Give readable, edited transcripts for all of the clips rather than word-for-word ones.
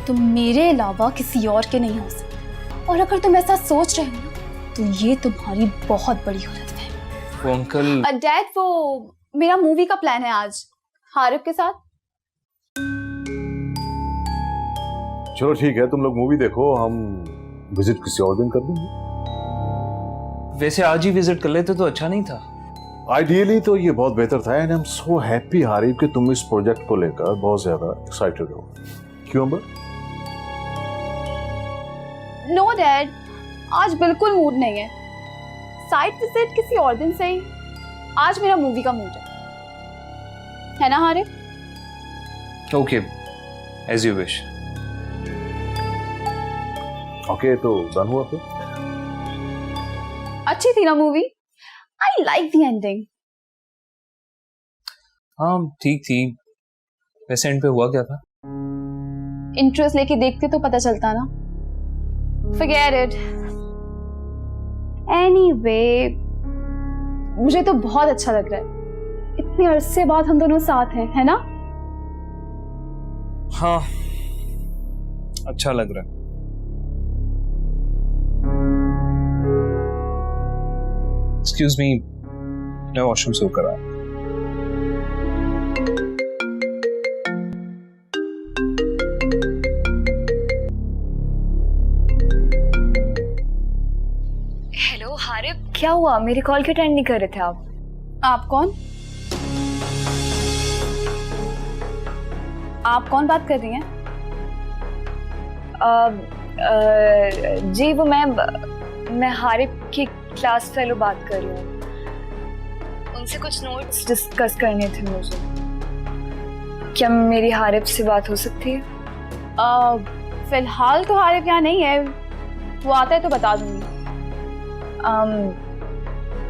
तुम मेरे अलावा किसी और के नहीं हो सकते, और अगर तुम ऐसा सोच रहे हो ना तो ये तुम्हारी बहुत बड़ी गलत है। वो अंकल डैड, वो मेरा मूवी का प्लान है आज हारिब के साथ। चलो ठीक है, तुम लोग मूवी देखो, हम विजिट किसी और दिन कर देंगे। वैसे आज ही विजिट कर लेते तो अच्छा नहीं था? आइडियली तो ये बहुत बेहतर था, and I am so happy Harib कि तुम इस प्रोजेक्ट को लेकर बहुत ज्यादा एक्साइटेड हो। क्यों अंबर? नो डैड, आज बिल्कुल मूड नहीं है। साइट विजिट किसी और दिन सही, आज मेरा मूवी का मूड है ना Harib? Okay, as you wish. Okay, तो डन हुआ फिर? अच्छी थी ना movie? I like the ending. हाँ ठीक थी। वैसे एंड पे हुआ क्या था? इंटरेस्ट लेके देखते तो पता चलता ना। Forget it. Anyway, मुझे तो बहुत अच्छा लग रहा है। इतने अरसे बाद हम दोनों साथ हैं, है ना? हाँ, अच्छा लग रहा है। एक्सक्यूज मी, मैं वॉशरूम से होकर आया। हेलो हारिब, क्या हुआ? मेरी कॉल क्यों अटेंड नहीं कर रहे थे आप? आप कौन? आप कौन बात कर रही हैं? जी वो मैं हारिब की क्लास फेलो बात कर रही हूँ। उनसे कुछ नोट्स डिस्कस करने थे मुझे। क्या मेरी हारिब से बात हो सकती है? फिलहाल तो हारिब यहाँ नहीं है, वो आता है तो बता दूंगी।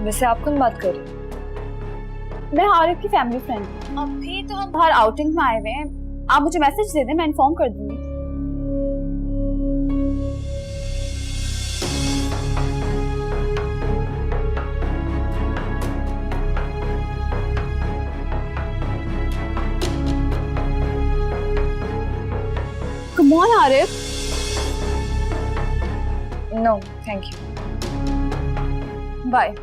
वैसे आप कौन बात कर रहे हैं? मैं हारिब की फैमिली फ्रेंड हूँ। अभी तो हम बाहर आउटिंग में आए हुए हैं, आप मुझे मैसेज दे दें, मैं इन्फॉर्म कर दूंगी। Come on, Arif. No, thank you. Bye.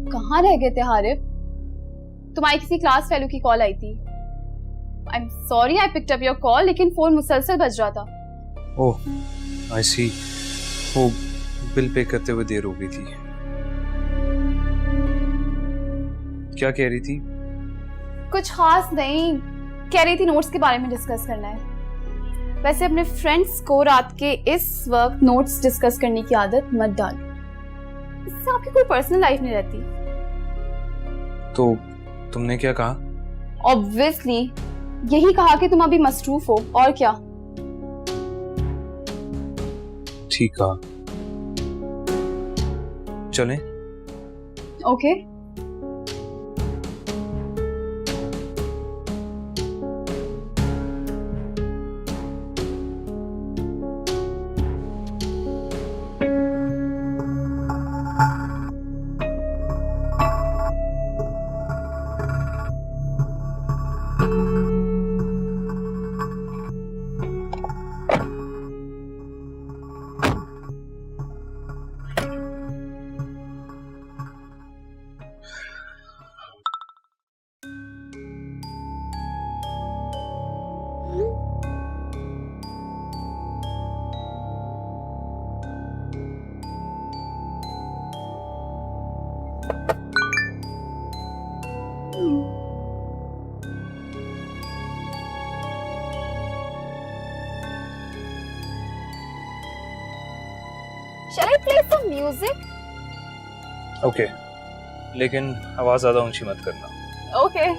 कहाँ रह गए थे हारिब? तुम्हारी किसी क्लास फेलो की कॉल आई थी। I am sorry I picked up your call, लेकिन फोन मुसलसल बज रहा था। ओह, आई सी। वो बिल पे करते हुए देर हो गई थी। क्या कह रही थी? कुछ खास नहीं, कह रही थी नोट्स के बारे में डिस्कस करना है। वैसे अपने फ्रेंड्स को रात के इस वक्त नोट्स डिस्कस करने की आदत मत डालो, इससे आपकी कोई पर्सनल लाइफ नहीं रहती। तो तुमने क्या कहा? ऑब्वियसली यही कहा कि तुम अभी मसरूफ हो, और क्या। ठीक कहा। चलें? Okay. Shall I play some music? Okay, लेकिन आवाज ज्यादा ऊंची मत करना। Okay.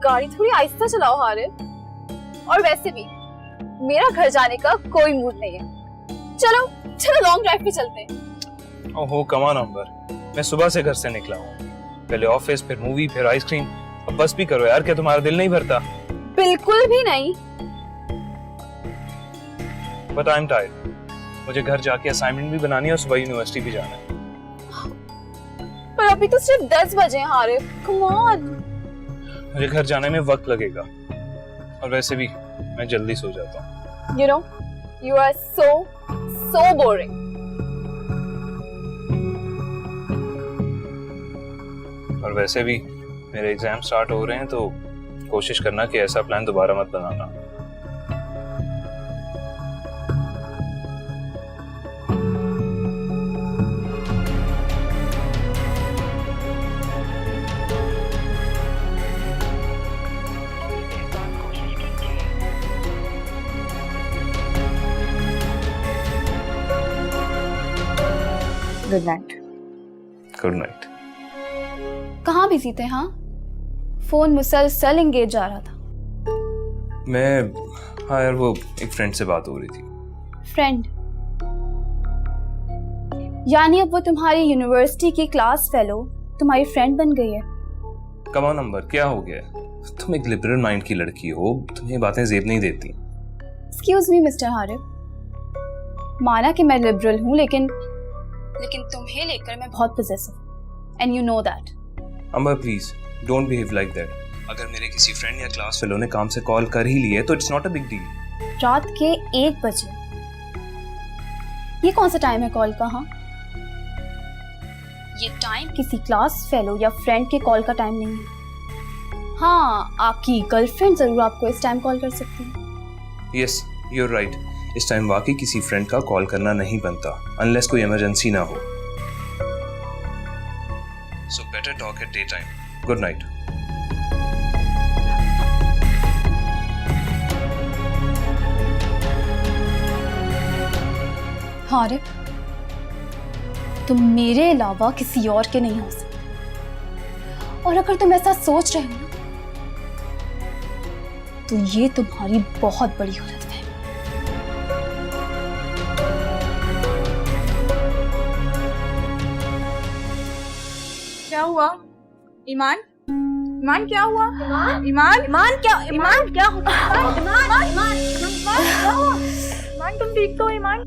गाड़ी थोड़ी आहिस्ता चलाओ हारिफ। और वैसे भी मेरा घर जाने का कोई मूड नहीं है। चलो चलो लॉन्ग ड्राइव पे चलते हैं। ओहो कम ऑन अंबर, मैं सुबह से घर से निकला हूँ, पहले ऑफिस फिर मूवी फिर आइसक्रीम। अब बस भी करो यार, क्या तुम्हारा दिल नहीं भरता? बिल्कुल भी नहीं। बट आई एम टायर्ड, मुझे घर जाके असाइनमेंट भी बनानी है और सुबह यूनिवर्सिटी भी जाना है। पर अभी तो सिर्फ 10 बजे हैं हारिफ, कम ऑन। मुझे घर जाने में वक्त लगेगा और वैसे भी मैं जल्दी सो जाता हूँ। You know, you are so boring. और वैसे भी मेरे एग्जाम स्टार्ट हो रहे हैं, तो कोशिश करना कि ऐसा प्लान दोबारा मत बनाना। Good night. Good night. कहाँ बिजी थे? हाँ, फोन मुसलसल एंगेज जा रहा था। हाँ यार, वो एक फ्रेंड से बात हो रही थी। फ्रेंड? यानी अब वो तुम्हारी यूनिवर्सिटी की क्लास फेलो तुम्हारी फ्रेंड बन गई है? कम ऑन नंबर, क्या हो गया? तुम एक लिबरल माइंड की लड़की हो, तुम्हें बातें जेब नहीं देती। एक्सक्यूज मी मिस्टर हारिफ, माना कि मैं लिबरल हूँ, लेकिन तुम्हें लेकर मैं बहुत possessive, and you know that. Ambar please don't behave like that. अगर मेरे किसी फ्रेंड या क्लास फेलो ने काम से कॉल कर ही ली है तो it's not a big deal. रात के 1 बजे ये कौन सा टाइम है कॉल का? हाँ, ये टाइम किसी क्लास फेलो या फ्रेंड के कॉल का टाइम नहीं है। हाँ, आपकी गर्लफ्रेंड जरूर आपको इस टाइम कॉल कर सकती है। यस यू आर राइट, इस टाइम वाकई किसी फ्रेंड का कॉल करना नहीं बनता अनलेस कोई इमरजेंसी ना हो। So better talk eight day time. Good night. Haris, तुम मेरे अलावा किसी और के नहीं हो सकते, और अगर तुम ऐसा सोच रहे हो ना, तो ये तुम्हारी बहुत बड़ी गलत है। क्या हुआ? ईमान? ईमान क्या हुआ? ईमान? ईमान क्या? ईमान क्या हुआ? ईमान तुम ठीक तो हो? ईमान